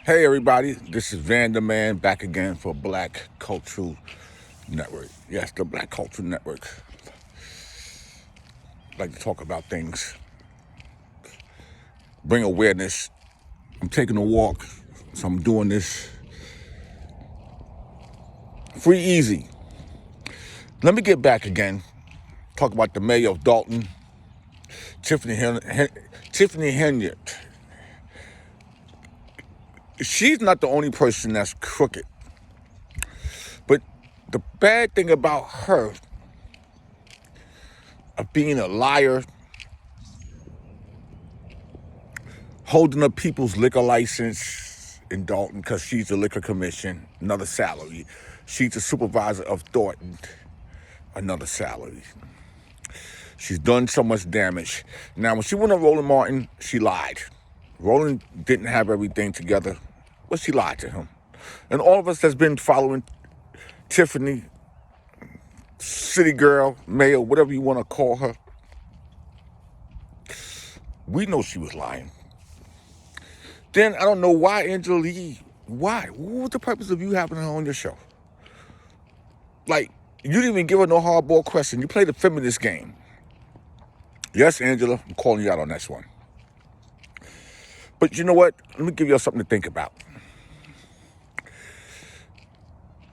Hey everybody, this is Van the Man back again for Black Cultural Network. Yes, the Black Cultural Network. I like to talk about things, bring awareness. I'm taking a walk, so I'm doing this free easy. Let me get back again, talk about the mayor of Dalton, Tiffany Henyard. She's not the only person that's crooked. But the bad thing about her, of being a liar, holding up people's liquor license in Dalton because she's the liquor commission, another salary. She's the supervisor of Thornton, another salary. She's done so much damage. Now, when she went on Roland Martin, she lied. Roland didn't have everything together, but she lied to him. And all of us that's been following Tiffany, city girl, mayor, whatever you want to call her, we know she was lying. Then I don't know why Angela Lee, why? What was the purpose of you having her on your show? Like, you didn't even give her no hardball question. You played a feminist game. Yes, Angela, I'm calling you out on this one. But you know what? Let me give you something to think about.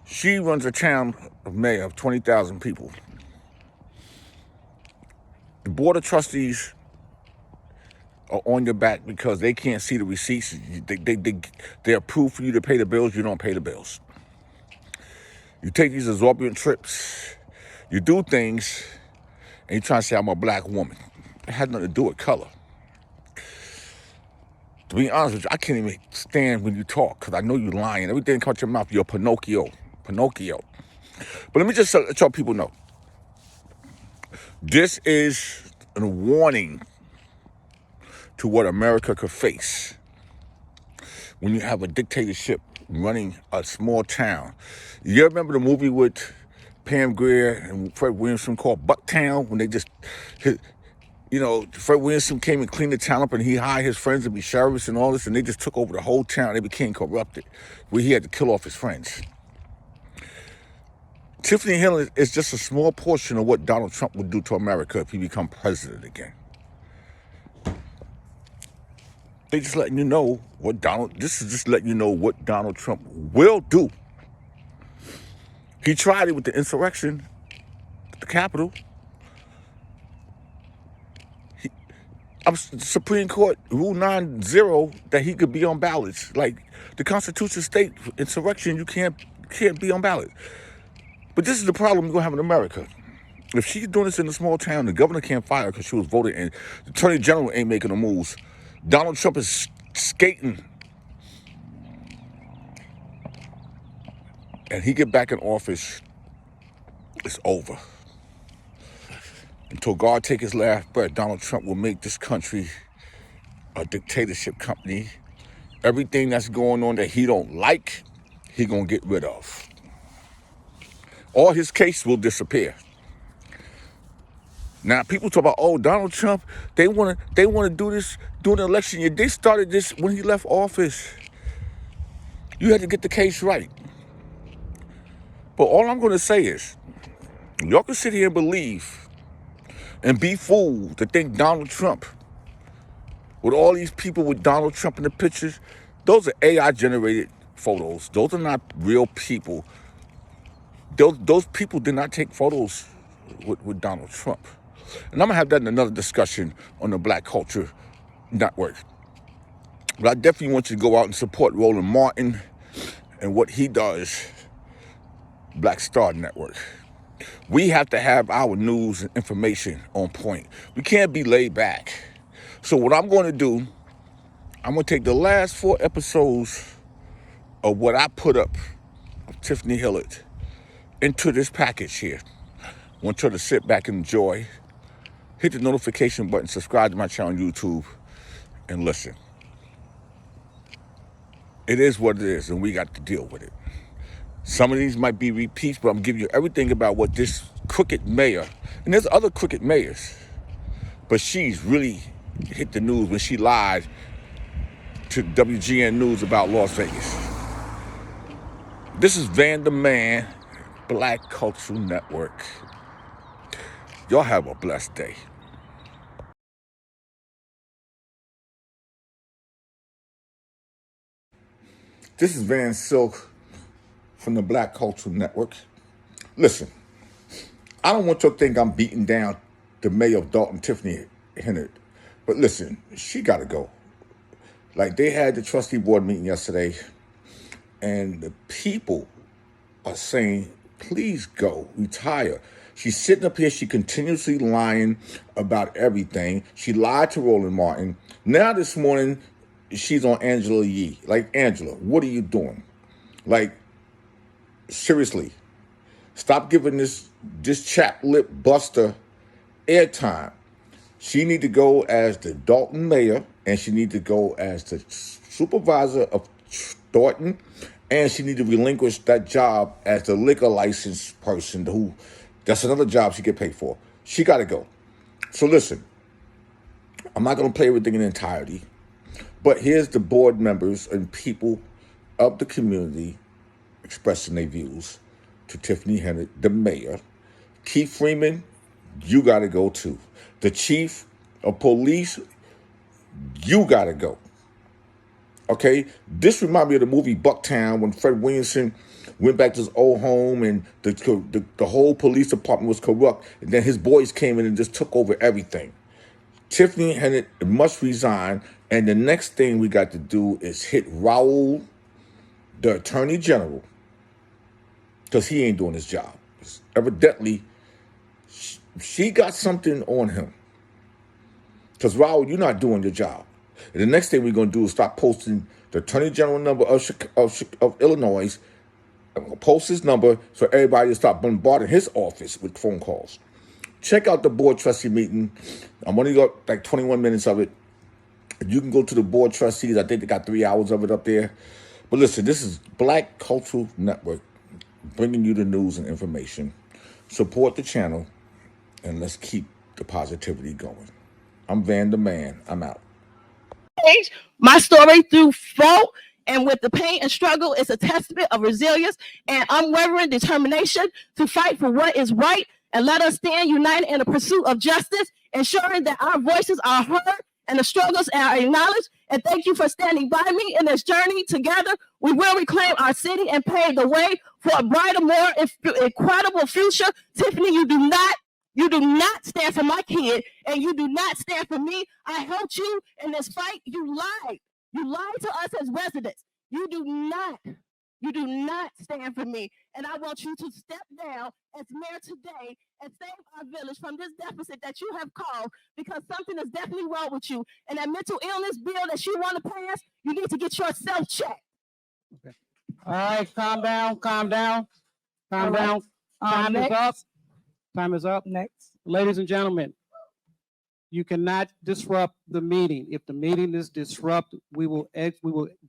She runs a town of mayor of 20,000 people. The board of trustees are on your back because they can't see the receipts. They approve for you to pay the bills. You don't pay the bills. You take these exorbitant trips. You do things, and you try to say, I'm a black woman. It has nothing to do with color. To be honest with you, I can't even stand when you talk because I know you're lying. Everything comes out your mouth, you're Pinocchio. But let me just let y'all people know. This is a warning to what America could face when you have a dictatorship running a small town. You remember the movie with Pam Grier and Fred Williamson called Bucktown, when they just hit, Fred Williamson came and cleaned the town up and he hired his friends to be sheriffs and all this, and they just took over the whole town. They became corrupted, where he had to kill off his friends. Tiffany Henyard is just a small portion of what Donald Trump would do to America if he become president again. They just letting you know this is just letting you know what Donald Trump will do. He tried it with the insurrection at the Capitol. Supreme Court ruled 9-0 that he could be on ballots. Like the Constitution state insurrection, you can't be on ballot. But this is the problem we're gonna have in America. If she's doing this in a small town, the governor can't fire her because she was voted in. The attorney general ain't making no moves. Donald Trump is skating. And he get back in office, it's over. Until God take his last breath, Donald Trump will make this country a dictatorship company. Everything that's going on that he don't like, he gonna get rid of. All his case will disappear. Now people talk about, Donald Trump, they wanna do this during the election year. They started this when he left office. You had to get the case right. But all I'm gonna say is, y'all can sit here and believe and be fooled to think Donald Trump, with all these people with Donald Trump in the pictures, those are AI generated photos. Those are not real people. Those people did not take photos with Donald Trump. And I'm gonna have that in another discussion on the Black Culture Network. But I definitely want you to go out and support Roland Martin and what he does, Black Star Network. We have to have our news and information on point. We can't be laid back. So what I'm going to do, I'm going to take the last 4 episodes of what I put up of Tiffany Henyard into this package here. I want you to sit back and enjoy. Hit the notification button, subscribe to my channel on YouTube, and listen. It is what it is, and we got to deal with it. Some of these might be repeats, but I'm giving you everything about what this crooked mayor, and there's other crooked mayors, but she's really hit the news when she lied to WGN News about Las Vegas. This is Van the Man, Black Cultural Network. Y'all have a blessed day. This is Van Silk from the Black Cultural Network. Listen, I don't want you to think I'm beating down the mayor of Dalton, Tiffany Henyard. But listen, she got to go. Like, they had the trustee board meeting yesterday, and the people are saying, please go, retire. She's sitting up here, she continuously lying about everything. She lied to Roland Martin. Now this morning, she's on Angela Yee. Like, Angela, what are you doing? Like, seriously, stop giving this chap lip buster airtime. She need to go as the Dalton mayor, and she need to go as the supervisor of Dalton, and she need to relinquish that job as the liquor license person who, that's another job she get paid for. She got to go. So listen, I'm not going to play everything in entirety, but here's the board members and people of the community expressing their views to Tiffany Henyard, the mayor. Keith Freeman, you got to go too. The chief of police, you got to go. Okay? This reminds me of the movie Bucktown when Fred Williamson went back to his old home and the whole police department was corrupt, and then his boys came in and just took over everything. Tiffany Henyard must resign, and the next thing we got to do is hit Raul, the attorney general, because he ain't doing his job. Evidently, she got something on him. Because, Raul, you're not doing your job. And the next thing we're going to do is start posting the attorney general number of Illinois, post his number so everybody will start bombarding his office with phone calls. Check out the board trustee meeting. I'm only got like 21 minutes of it. You can go to the board trustees. I think they got 3 hours of it up there. But listen, this is Black Cultural Network bringing you the news and information. Support the channel, and let's keep the positivity going. I'm Van the Man. I'm out. My story through fault and with the pain and struggle is a testament of resilience and unwavering determination to fight for what is right, and let us stand united in the pursuit of justice, ensuring that our voices are heard and the struggles are acknowledged. And thank you for standing by me in this journey. Together, we will reclaim our city and pave the way for a brighter, more incredible future. Tiffany, you do not stand for my kid, and you do not stand for me. I helped you in this fight. You lied. You lied to us as residents. You do not stand for me. And I want you to step down as mayor today and save our village from this deficit that you have caused, because something is definitely wrong with you. And that mental illness bill that you want to pass, you need to get yourself checked. Okay. All right, calm down. Time is up. Time is up. Next. Ladies and gentlemen, you cannot disrupt the meeting. If the meeting is disrupted, we will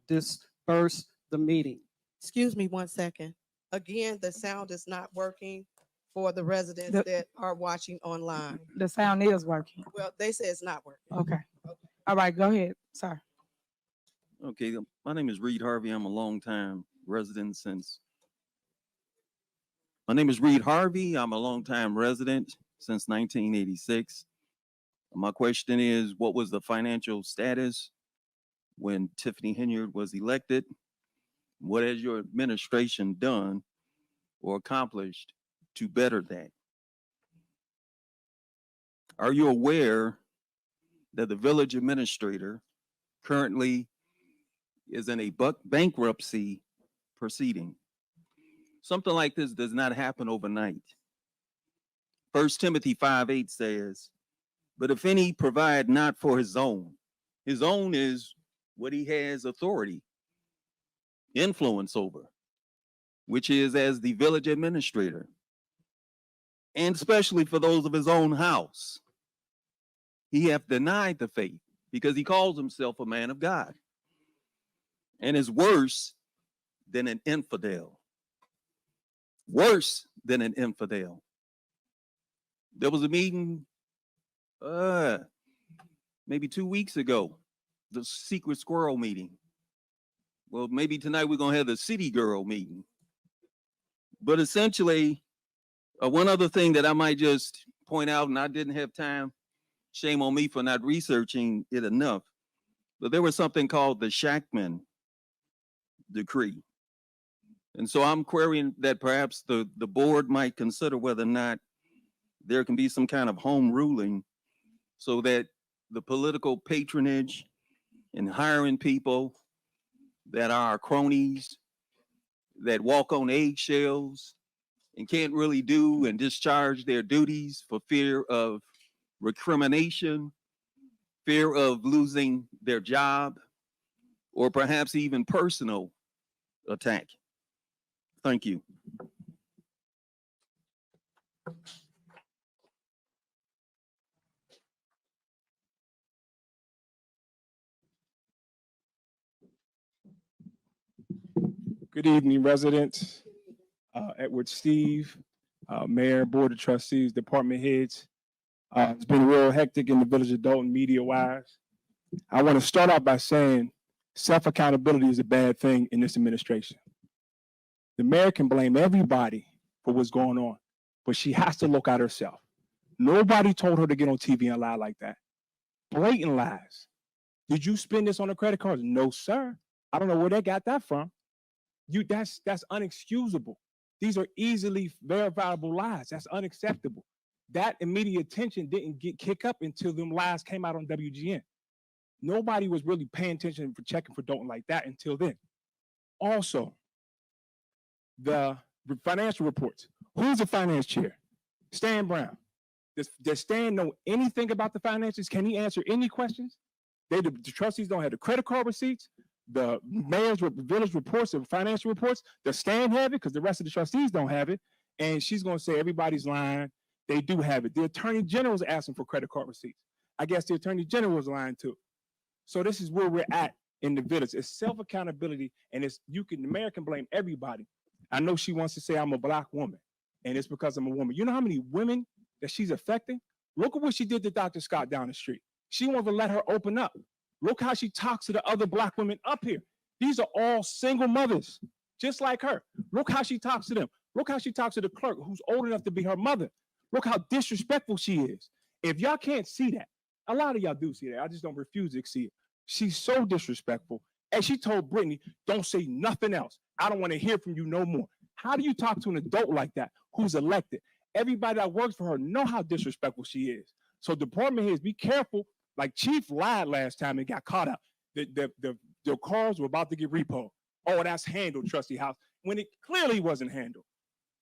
disperse the meeting. Excuse me 1 second. Again, the sound is not working for the residents that are watching online. The sound is working. Well, they say it's not working. Okay. All right, go ahead, sir. Okay, my name is Reed Harvey. I'm a longtime resident since 1986. My question is, what was the financial status when Tiffany Henyard was elected? What has your administration done or accomplished to better that? Are you aware that the village administrator currently is in a bankruptcy proceeding? Something like this does not happen overnight. 1 Timothy 5:8 says, but if any provide not for his own is what he has authority, influence over, which is as the village administrator, and especially for those of his own house. He hath denied the faith because he calls himself a man of God, and is worse than an infidel. Worse than an infidel. There was a meeting maybe 2 weeks ago the secret squirrel meeting. Well, maybe tonight we're gonna have the city girl meeting. But essentially, one other thing that I might just point out, and I didn't have time, shame on me for not researching it enough, but there was something called the Shackman Decree. And so I'm querying that perhaps the board might consider whether or not there can be some kind of home ruling so that the political patronage and hiring people that are cronies, that walk on eggshells and can't really do and discharge their duties for fear of recrimination, fear of losing their job, or perhaps even personal attack. Thank you. Good evening, residents. Edward Steve, Mayor, Board of Trustees, Department Heads. It's been real hectic in the Village of Dalton media-wise. I want to start out by saying self-accountability is a bad thing in this administration. The mayor can blame everybody for what's going on, but she has to look at herself. Nobody told her to get on TV and lie like that. Blatant lies. Did you spend this on a credit card? No, sir. I don't know where they got that from. That's unexcusable. These are easily verifiable lies. That's unacceptable. That immediate attention didn't kick up until them lies came out on WGN. Nobody was really paying attention for checking for Dalton like that until then. Also, the financial reports. Who's the finance chair? Stan Brown. Does Stan know anything about the finances? Can he answer any questions? The trustees don't have the credit card receipts. The mayor's village reports, the financial reports, the Stan have it because the rest of the trustees don't have it. And she's going to say everybody's lying. They do have it. The attorney general is asking for credit card receipts. I guess the attorney general is lying too. So this is where we're at in the village. It's self-accountability, and the mayor can blame everybody. I know she wants to say I'm a black woman, and it's because I'm a woman. You know how many women that she's affecting? Look at what she did to Dr. Scott down the street. She won't even let her open up. Look how she talks to the other black women up here. These are all single mothers, just like her. Look how she talks to them. Look how she talks to the clerk who's old enough to be her mother. Look how disrespectful she is. If y'all can't see that, a lot of y'all do see that. I just don't refuse to see it. She's so disrespectful. And she told Brittany, don't say nothing else. I don't want to hear from you no more. How do you talk to an adult like that who's elected? Everybody that works for her know how disrespectful she is. So department heads, be careful. Like Chief lied last time and got caught out. The cars were about to get repoed. Oh, that's handled, Trustee House, when it clearly wasn't handled.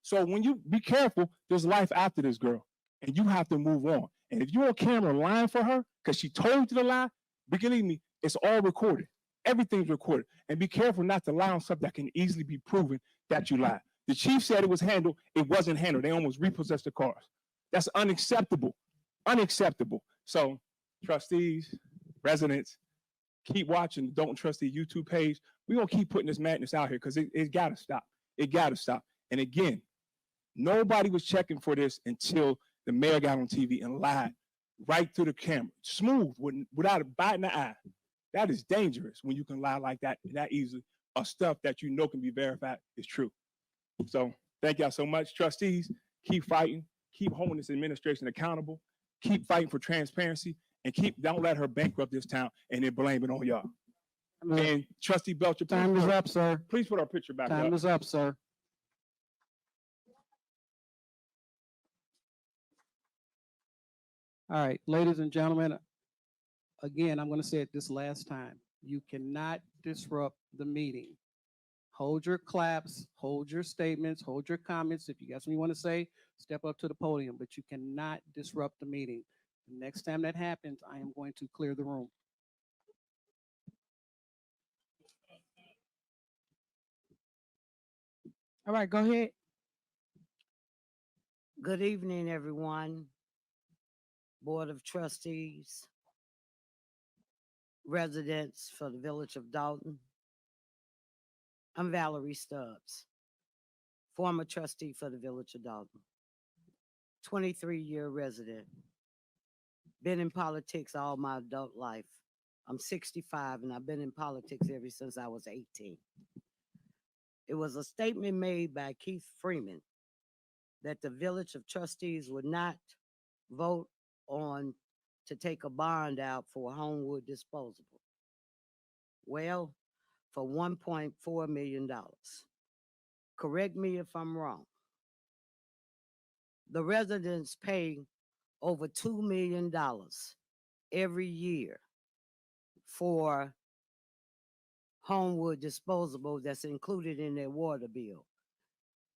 So when you be careful, there's life after this girl, and you have to move on. And if you're on camera lying for her because she told you to lie, believe me, it's all recorded. Everything's recorded. And be careful not to lie on something that can easily be proven that you lied. The chief said it was handled. It wasn't handled. They almost repossessed the cars. That's unacceptable. Unacceptable. So trustees, residents, keep watching the Dalton Trustee YouTube page. We're going to keep putting this madness out here because it got to stop. It got to stop. And again, nobody was checking for this until the mayor got on TV and lied right through the camera, smooth, without a bite in the eye. That is dangerous when you can lie like that easily, or stuff that you know can be verified is true. So thank y'all so much. Trustees, keep fighting, keep holding this administration accountable, keep fighting for transparency, and don't let her bankrupt this town and then blame it on y'all. And Trustee Belcher, Time is up, sir. Please put our picture back up. Time is up, sir. All right, ladies and gentlemen, again, I'm going to say it this last time. You cannot disrupt the meeting. Hold your claps, hold your statements, hold your comments. If you got something you want to say, step up to the podium, but you cannot disrupt the meeting. The next time that happens, I am going to clear the room. All right, go ahead. Good evening, everyone. Board of Trustees, residents for the Village of Dalton. I'm Valerie Stubbs, former trustee for the Village of Dalton, 23-year resident. Been in politics all my adult life. I'm 65 and I've been in politics ever since I was 18. It was a statement made by Keith Freeman that the Village of Trustees would not vote on to take a bond out for Homewood disposable. Well, for $1.4 million. Correct me if I'm wrong. The residents pay over $2 million every year for Homewood disposable that's included in their water bill.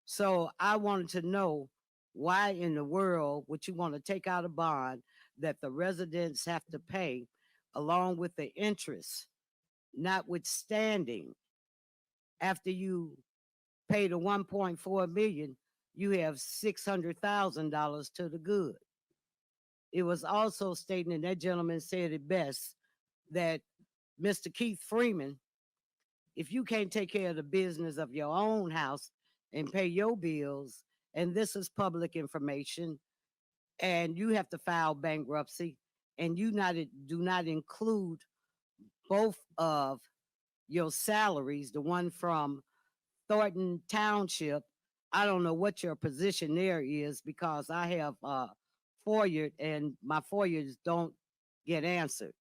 So I wanted to know why in the world would you want to take out a bond that the residents have to pay along with the interest, notwithstanding after you pay the 1.4 million, you have $600,000 to the good. It was also stated, and that gentleman said it best, that Mr. Keith Freeman, if you can't take care of the business of your own house and pay your bills, and this is public information, and you have to file bankruptcy, and you do not include both of your salaries, the one from Thornton Township, I don't know what your position there is because I have FOIA and my FOIAs don't get answered.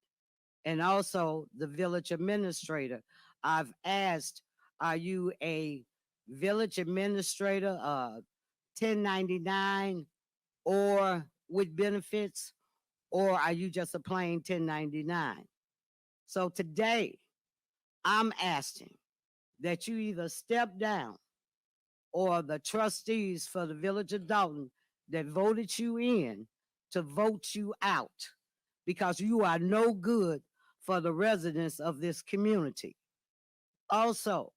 And also the village administrator. I've asked, are you a village administrator, 1099 or with benefits, or are you just a plain 1099? So today I'm asking that you either step down or the trustees for the Village of Dalton that voted you in to vote you out because you are no good for the residents of this community. Also,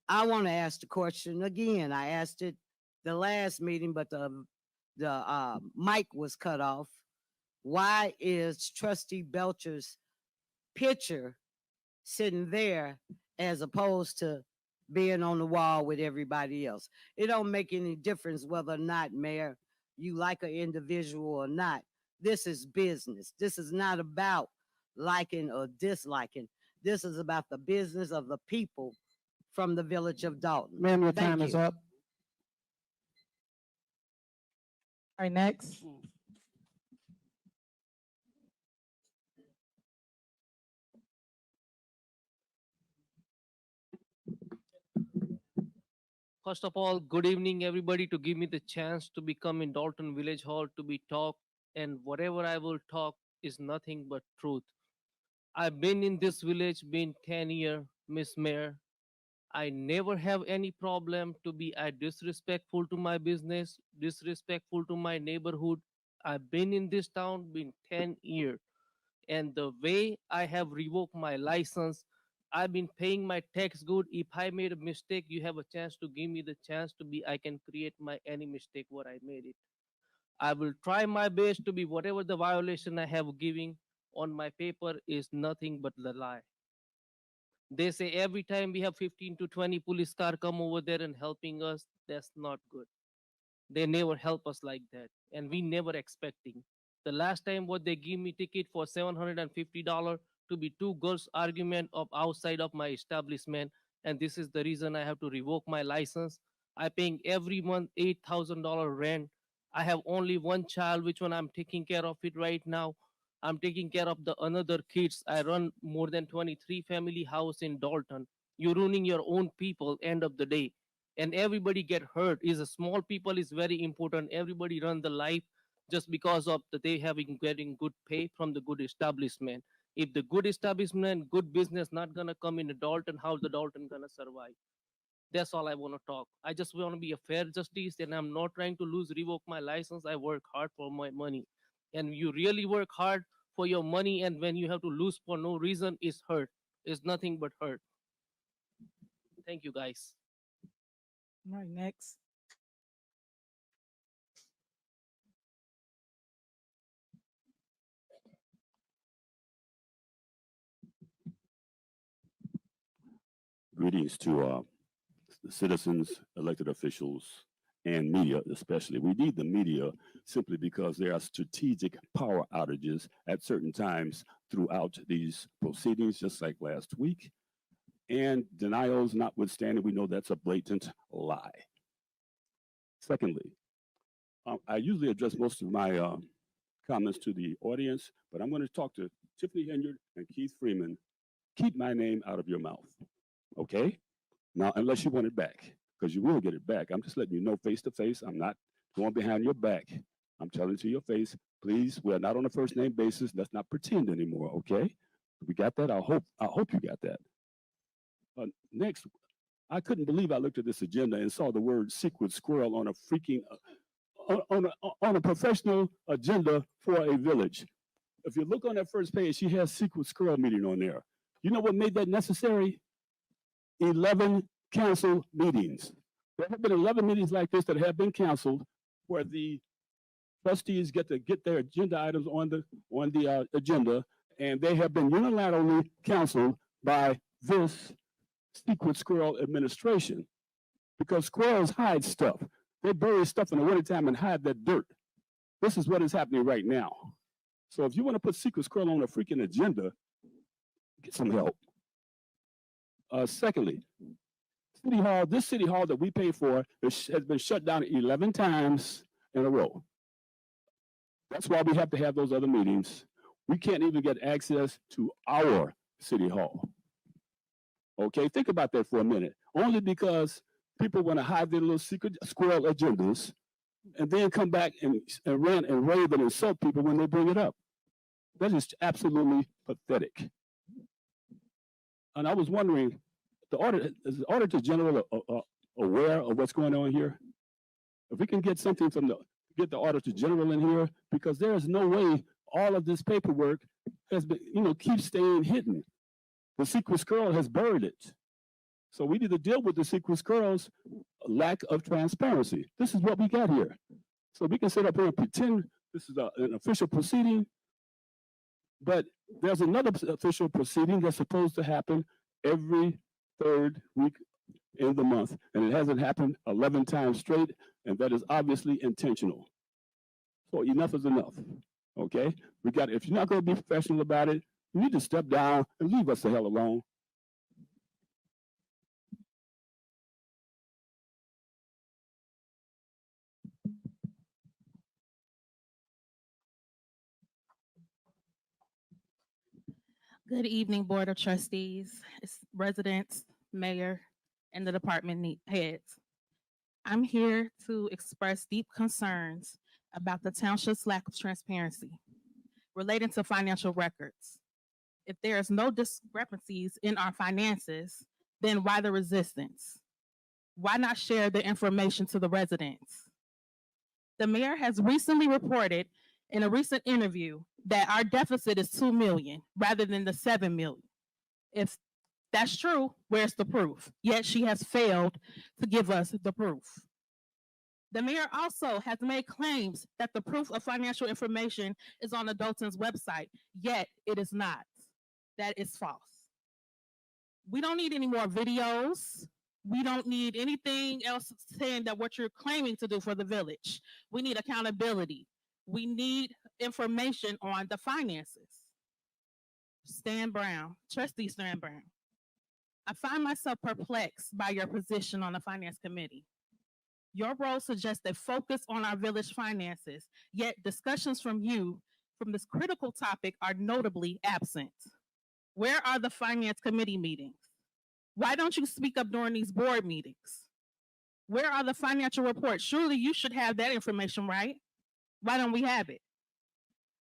I want to ask the question again. I asked it the last meeting, but the mic was cut off. Why is Trustee Belcher's picture sitting there as opposed to being on the wall with everybody else? It don't make any difference whether or not, Mayor, you like an individual or not. This is business. This is not about liking or disliking. This is about the business of the people from the Village of Dalton. Ma'am, your Thank time is you. up. All right, next. First of all, good evening, everybody, to give me the chance to become in Dalton Village Hall to be talked, and whatever I will talk is nothing but truth. I've been in this village, been 10 years, Miss Mayor. I never have any problem to be disrespectful to my business, disrespectful to my neighborhood. I've been in this town, been 10 years. And the way I have revoked my license, I've been paying my tax good. If I made a mistake, you have a chance to give me the chance to be, I can create my any mistake what I made it. I will try my best to be whatever the violation I have giving on my paper is nothing but the lie. They say every time we have 15 to 20 police car come over there and helping us, that's not good. They never help us like that, and we never expecting. The last time what they give me ticket for $750 to be two girls argument of outside of my establishment, and this is the reason I have to revoke my license. I paying every month $8,000 rent. I have only one child, which one I'm taking care of it right now. I'm taking care of the another kids. I run more than 23 family house in Dalton. You're ruining your own people end of the day, and everybody get hurt. Is a small people is very important. Everybody run the life just because of the they having getting good pay from the good establishment. If the good establishment, good business not gonna come in the Dalton, how the Dalton gonna survive? That's all I want to talk. I just want to be a fair justice, and I'm not trying to lose revoke my license. I work hard for my money, and you really work hard for your money, and when you have to lose for no reason, it's hurt. It's nothing but hurt. Thank you, guys. All right, next. Greetings to the citizens, elected officials, and media especially. We need the media simply because there are strategic power outages at certain times throughout these proceedings, just like last week. And denials notwithstanding, we know that's a blatant lie. Secondly, I usually address most of my comments to the audience, but I'm going to talk to Tiffany Henyard and Keith Freeman. Keep my name out of your mouth, okay? Now, unless you want it back, because you will get it back. I'm just letting you know face to face. I'm not going behind your back. I'm telling to your face, please, we're not on a first name basis. Let's not pretend anymore, okay? We got that? I hope you got that. Next, I couldn't believe I looked at this agenda and saw the word secret squirrel on a freaking, on a professional agenda for a village. If you look on that first page, she has secret squirrel meeting on there. You know what made that necessary? 11 council meetings. There have been 11 meetings like this that have been canceled where the trustees get to get their agenda items on the agenda, and they have been unilaterally canceled by this secret squirrel administration, because squirrels hide stuff. They bury stuff in the wintertime and hide that dirt. This is what is happening right now. So if you want to put secret squirrel on a freaking agenda, get some help. Secondly, City Hall, this City Hall that we pay for has been shut down 11 times in a row. That's why we have to have those other meetings. We can't even get access to our City Hall. Okay, think about that for a minute. Only because people want to hide their little secret squirrel agendas and then come back and rant and rave and insult people when they bring it up. That is absolutely pathetic. And I was wondering, is the Auditor General aware of what's going on here? If we can get something from get the Auditor General in here, because there is no way all of this paperwork has been, keeps staying hidden. The secret squirrel has buried it. So we need to deal with the secret squirrel's lack of transparency. This is what we got here. So we can sit up here and pretend this is an official proceeding, but there's another official proceeding that's supposed to happen every third week in the month, and it hasn't happened 11 times straight, and that is obviously intentional. So enough is enough, okay? If you're not going to be professional about it, you need to step down and leave us the hell alone. Good evening, Board of Trustees, residents, mayor, and the department heads. I'm here to express deep concerns about the township's lack of transparency relating to financial records. If there is no discrepancies in our finances, then why the resistance? Why not share the information to the residents? The mayor has recently reported in a recent interview that our deficit is 2 million rather than the 7 million. If that's true, where's the proof? Yet she has failed to give us the proof. The mayor also has made claims that the proof of financial information is on the Dalton's website, yet it is not. That is false. We don't need any more videos. We don't need anything else saying that what you're claiming to do for the village. We need accountability. We need information on the finances. Trustee Stan Brown. I find myself perplexed by your position on the Finance Committee. Your role suggests a focus on our village finances, yet discussions from you from this critical topic are notably absent. Where are the Finance Committee meetings? Why don't you speak up during these board meetings? Where are the financial reports? Surely you should have that information, right? Why don't we have it?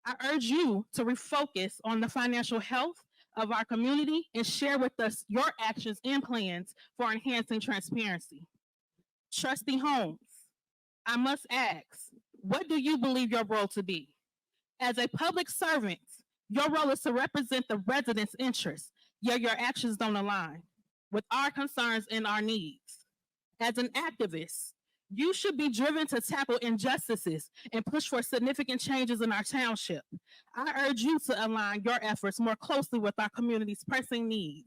I urge you to refocus on the financial health of our community and share with us your actions and plans for enhancing transparency. Trustee Holmes, I must ask, what do you believe your role to be? As a public servant, your role is to represent the residents' interests, yet your actions don't align with our concerns and our needs. As an activist, you should be driven to tackle injustices and push for significant changes in our township. I urge you to align your efforts more closely with our community's pressing needs.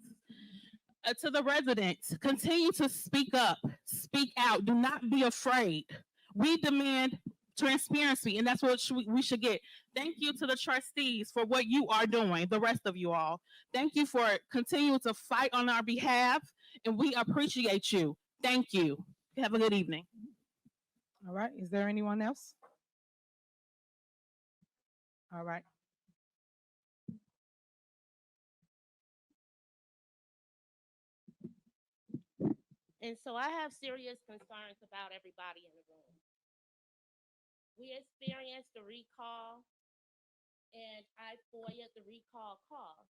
To the residents, continue to speak up, speak out, do not be afraid. We demand transparency, and that's what we should get. Thank you to the trustees for what you are doing, the rest of you all. Thank you for continuing to fight on our behalf, and we appreciate you. Thank you. Have a good evening. All right, is there anyone else? All right. And so I have serious concerns about everybody in the room. We experienced the recall, and I FOIA'd the recall calls.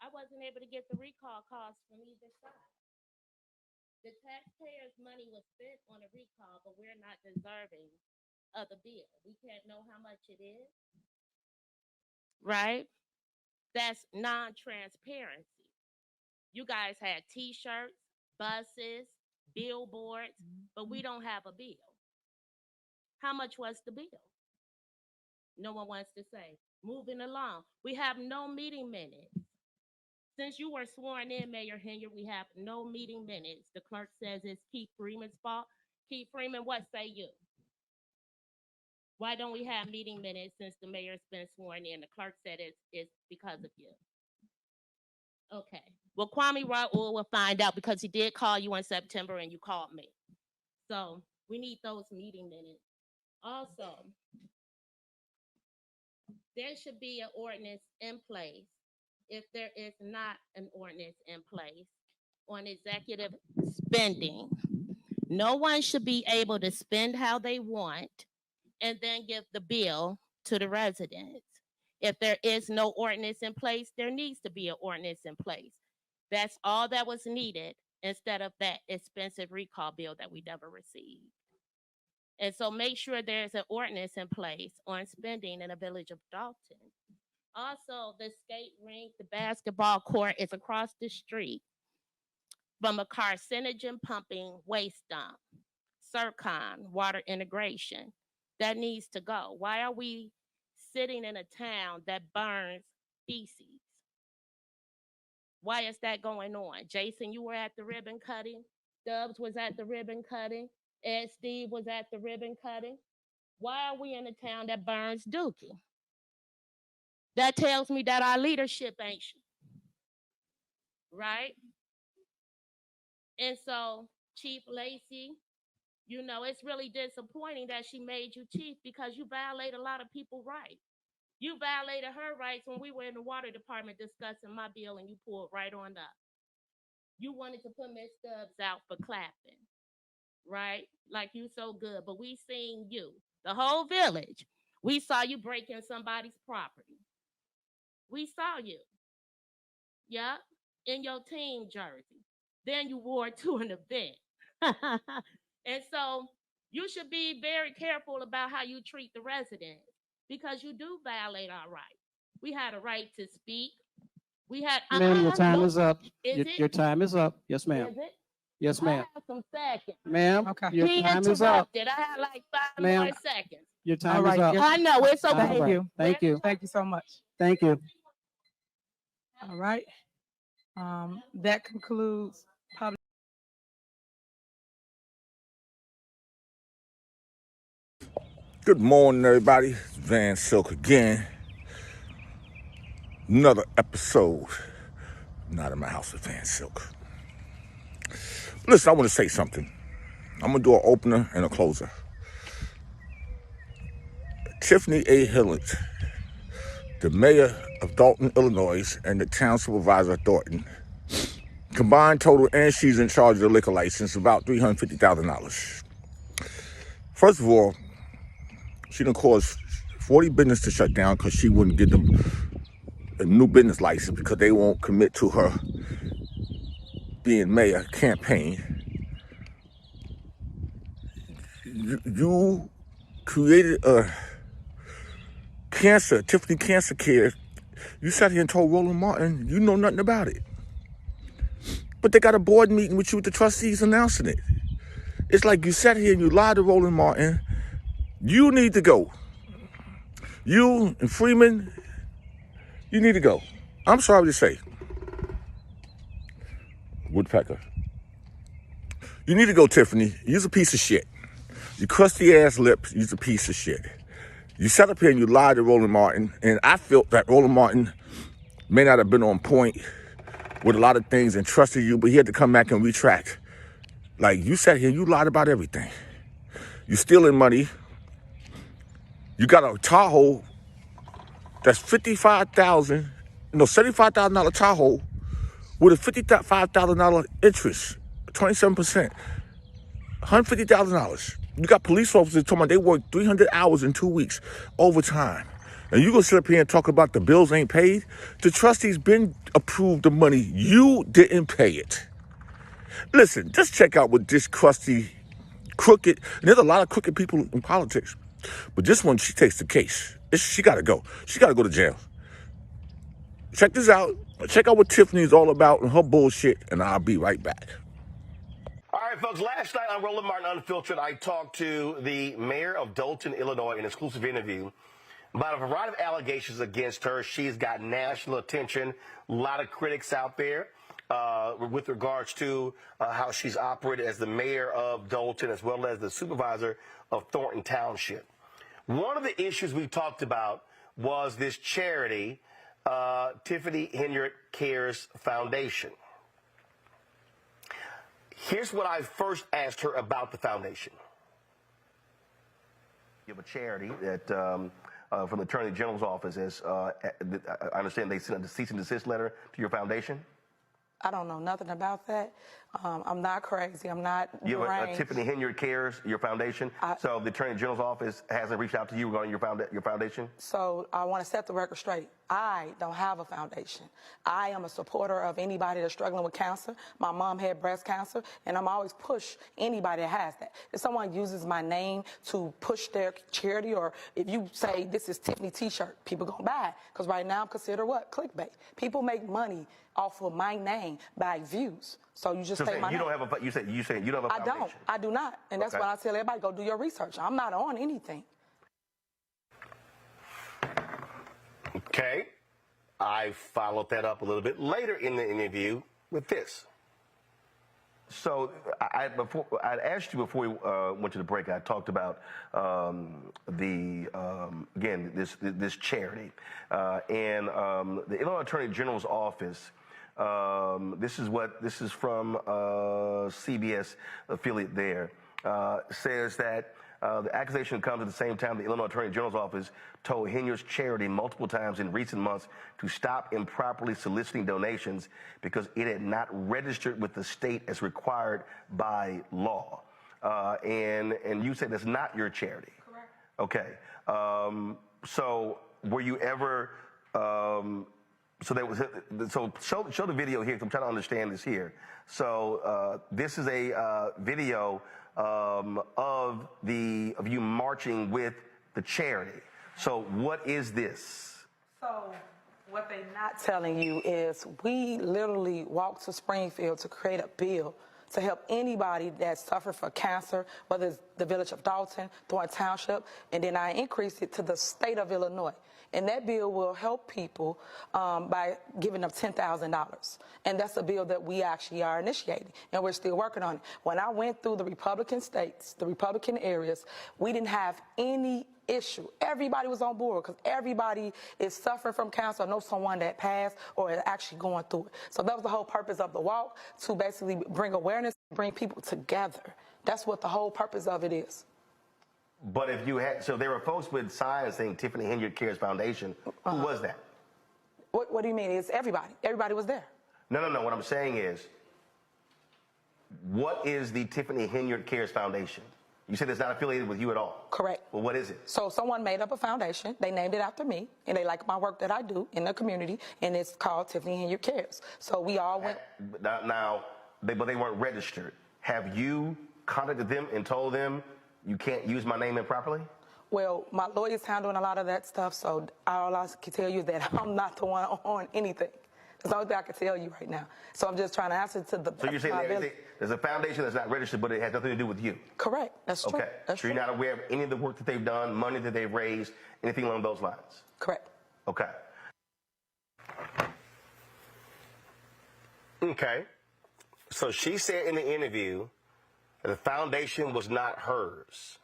I wasn't able to get the recall calls from either side. The taxpayers' money was spent on a recall, but we're not deserving of the bill. We can't know how much it is, right? That's non-transparency. You guys had T-shirts, buses, billboards, but we don't have a bill. How much was the bill? No one wants to say. Moving along, we have no meeting minutes. Since you were sworn in, Mayor Henyard, we have no meeting minutes. The clerk says it's Keith Freeman's fault. Keith Freeman, what say you? Why don't we have meeting minutes since the mayor's been sworn in? The clerk said it's because of you. Okay. Well, Kwame Raoul will find out because he did call you in September and you called me. So we need those meeting minutes. Also, there should be an ordinance in place. If there is not an ordinance in place on executive spending, no one should be able to spend how they want and then give the bill to the residents. If there is no ordinance in place, there needs to be an ordinance in place. That's all that was needed instead of that expensive recall bill that we never received. And so make sure there's an ordinance in place on spending in the village of Dalton. Also, the skate rink, the basketball court is across the street from a carcinogen pumping waste dump, Circon, water integration. That needs to go. Why are we sitting in a town that burns feces? Why is that going on? Jason, you were at the ribbon cutting. Dubs was at the ribbon cutting. Ed Steve was at the ribbon cutting. Why are we in a town that burns dookie? That tells me that our leadership ain't right. And so, Chief Lacey, you know, it's really disappointing that she made you chief because you violate a lot of people's rights. You violated her rights when we were in the water department discussing my bill and you pulled right on up. You wanted to put Miss Stubbs out for clapping, right? Like you so good, but we seen you, the whole village. We saw you breaking somebody's property. We saw you, yeah, in your team jersey. Then you wore it to an event. And so you should be very careful about how you treat the residents because you do violate our rights. We had a right to speak. We had. Ma'am, your time is up. Is Your time is up. Yes, ma'am. Is it? Yes, I ma'am. have some seconds. Ma'am, Okay. your He time is up. interrupted. I had like 5 Ma'am. more seconds. Your time All right, is up. yes. I know it's okay. All Thank right. you. Thank you. Thank you so much. Thank you. All right. That concludes public. Good morning, everybody. It's Van Silk again. Another episode. Not in my house with Van Silk. Listen, I want to say something. I'm going to do an opener and a closer. Tiffany Henyard, the mayor of Dalton, Illinois, and the town supervisor of Thornton, combined total, and she's in charge of the liquor license, about $350,000. First of all, she done caused 40 business to shut down because she wouldn't give them a new business license because they won't commit to her being mayor campaign. You created a Tiffany Cancer Care. You sat here and told Roland Martin you know nothing about it. But they got a board meeting with you with the trustees announcing it. It's like you sat here and you lied to Roland Martin. You need to go. You and Freeman, you need to go. I'm sorry to say. Woodpecker. You need to go, Tiffany. You're a piece of shit. Your crusty ass lips, you's a piece of shit. You sat up here and you lied to Roland Martin, and I felt that Roland Martin may not have been on point with a lot of things and trusted you, but he had to come back and retract. Like, you sat here, you lied about everything. You stealing money. You got a Tahoe that's $75,000 Tahoe with a $55,000 interest, 27%, $150,000. You got police officers talking about they work 300 hours in 2 weeks, overtime. And you gonna sit up here and talk about the bills ain't paid? The trustees been approved the money. You didn't pay it. Listen, just check out what this crusty, crooked, and there's a lot of crooked people in politics, but this one, she takes the case. She gotta go. She gotta go to jail. Check this out. Check out what Tiffany's all about and her bullshit, and I'll be right back. All right, folks, last night on Roland Martin Unfiltered, I talked to the mayor of Dolton, Illinois, in an exclusive interview about a variety of allegations against her. She's got national attention, a lot of critics out there with regards to how she's operated as the mayor of Dolton as well as the supervisor of Thornton Township. One of the issues we talked about was this charity, Tiffany Henyard Cares Foundation. Here's what I first asked her about the foundation. You have a charity that from the Attorney General's office, as I understand they sent a cease and desist letter to your foundation? I don't know nothing about that. I'm not crazy. I'm not You have deranged. Tiffany Henyard Cares, your foundation. So the Attorney General's office hasn't reached out to you regarding your foundation? So I want to set the record straight. I don't have a foundation. I am a supporter of anybody that's struggling with cancer. My mom had breast cancer, and I'm always push anybody that has that. If someone uses my name to push their charity, or if you say this is Tiffany T-shirt, people gonna buy it. Because right now I'm considered what? Clickbait. People make money off of my name by views. So you just say my name. You say you don't have a foundation. I do not. And that's why I tell everybody, go do your research. I'm not on anything. Okay. I followed that up a little bit later in the interview with this. So I'd asked you before we went to the break. I talked about again this charity and the Illinois Attorney General's office. This is from CBS affiliate there. Says that the accusation comes at the same time the Illinois Attorney General's office told Henyard's charity multiple times in recent months to stop improperly soliciting donations because it had not registered with the state as required by law. And you said that's not your charity. Correct. Okay. So were you ever? So show the video here. 'Cause I'm trying to understand this here. So this is a video of you marching with the charity. So what is this? So what they're not telling you is we literally walked to Springfield to create a bill to help anybody that suffered from cancer, whether it's the village of Dalton, Thornton Township, and then I increased it to the state of Illinois. And that bill will help people by giving them $10,000. And that's a bill that we actually are initiating, and we're still working on it. When I went through the Republican states, the Republican areas, we didn't have any issue. Everybody was on board because everybody is suffering from cancer or know someone that passed or is actually going through it. So that was the whole purpose of the walk, to basically bring awareness, bring people together. That's what the whole purpose of it is. But if you had, so there were folks with signs saying Tiffany Henyard Cares Foundation. Who was that? What do you mean? It's everybody. Everybody was there. No. What I'm saying is, what is the Tiffany Henyard Cares Foundation? You said it's not affiliated with you at all. Correct. Well, what is it? So someone made up a foundation. They named it after me, and they like my work that I do in the community, and it's called Tiffany Henyard Cares. So we all went. Now, but they weren't registered. Have you contacted them and told them you can't use my name improperly? Well, my lawyer's handling a lot of that stuff, so all I can tell you is that I'm not the one on anything. That's the only thing I can tell you right now. So I'm just trying to answer to the. So you're saying there's a foundation that's not registered, but it has nothing to do with you? Correct. That's true. Okay. That's so you're not aware of any of the work that they've done, money that they've raised, anything along those lines? Correct. Okay. Okay. So she said in the interview that the foundation was not hers.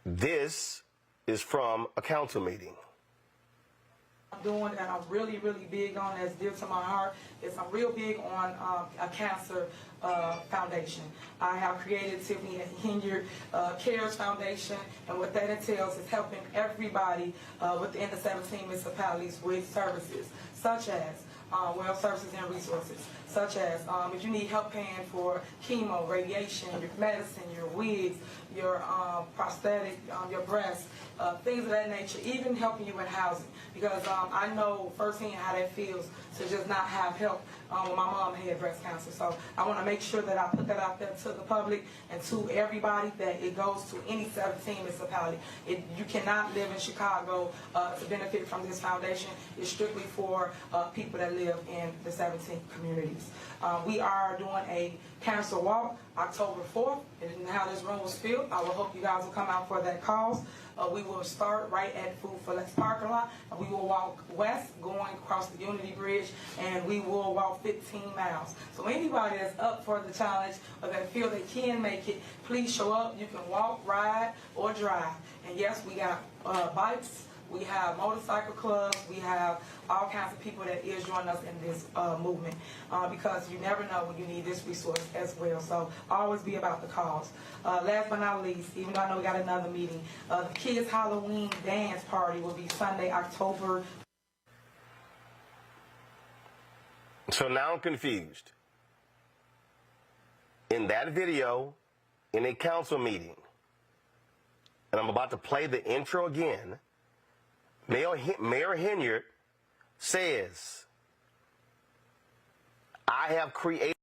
This is from a council meeting. Doing and I'm really, really big on, that's dear to my heart, is I'm real big on a cancer foundation. I have created Tiffany Henyard Cares Foundation, and what that entails is helping everybody within the 17 municipalities with services, such as well services and resources, such as if you need help paying for chemo, radiation, your medicine, your wigs, your prosthetic, your breasts, things of that nature, even helping you in housing. Because I know firsthand how that feels to just not have help when my mom had breast cancer. So I want to make sure that I put that out there to the public and to everybody, that it goes to any 17 municipality. You cannot live in Chicago to benefit from this foundation. It's strictly for people that live in the 17 communities. We are doing a cancer walk October 4th, and how this room was filled. I will hope you guys will come out for that cause. We will start right at Food for Less parking lot, and we will walk west going across the Unity Bridge, and we will walk 15 miles. So anybody that's up for the challenge or that feel they can make it, please show up. You can walk, ride, or drive. And yes, we got bikes. We have motorcycle clubs. We have all kinds of people that is joining us in this movement because you never know when you need this resource as well. So always be about the cause. Last but not least, even though I know we got another meeting, the kids' Halloween dance party will be Sunday, October. So now I'm confused. In that video, in a council meeting, and I'm about to play the intro again, Mayor Henyard says, I have created